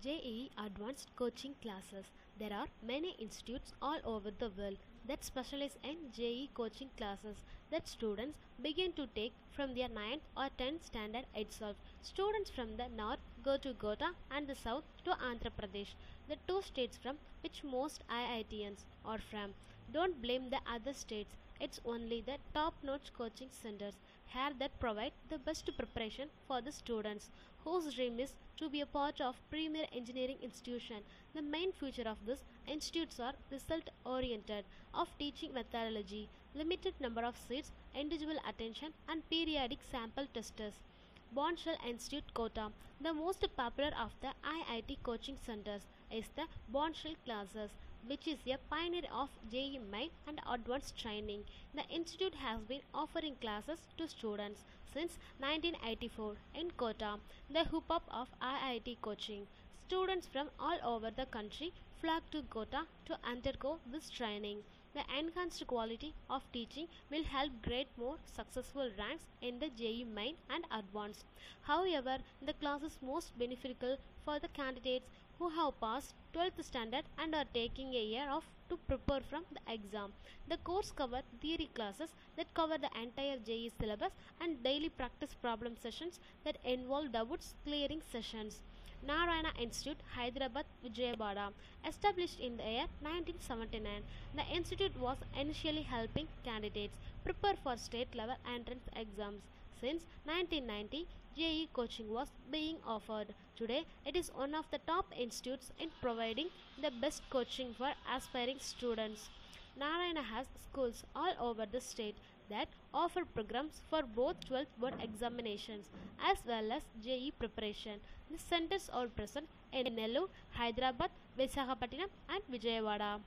JEE Advanced Coaching Classes. There are many institutes all over the world that specialize in JEE coaching classes that students begin to take from their 9th or 10th standard itself. Students from the north go to Kota and the south to Andhra Pradesh, the two states from which most IITians are from. Don't blame the other states. It's only the top-notch coaching centers here that provide the best preparation for the students whose dream is to be a part of premier engineering institution. The main feature of these institutes are result oriented of teaching methodology, limited number of seats, individual attention and periodic sample testers. Bonshell Institute Kota. The most popular of the IIT coaching centers is the Bonshell classes, which is a pioneer of JEE Main and advanced training. The institute has been offering classes to students since 1984 in Kota, the hub of IIT coaching. Students from all over the country flock to Kota to undergo this training. The enhanced quality of teaching will help create more successful ranks in the JEE Main and Advanced. However, the class is most beneficial for the candidates who have passed 12th standard and are taking a year off to prepare from the exam. The course covers theory classes that cover the entire JEE syllabus and daily practice problem sessions that involve doubts clearing sessions. Narayana Institute, Hyderabad, Vijayawada. Established in the year 1979, the institute was initially helping candidates prepare for state level entrance exams. Since 1990, JEE coaching was being offered. Today, it is one of the top institutes in providing the best coaching for aspiring students. Narayana has schools all over the state that offer programs for both 12th board examinations as well as JEE preparation. The centers are present in Nellore, Hyderabad, Visakhapatnam and Vijayawada.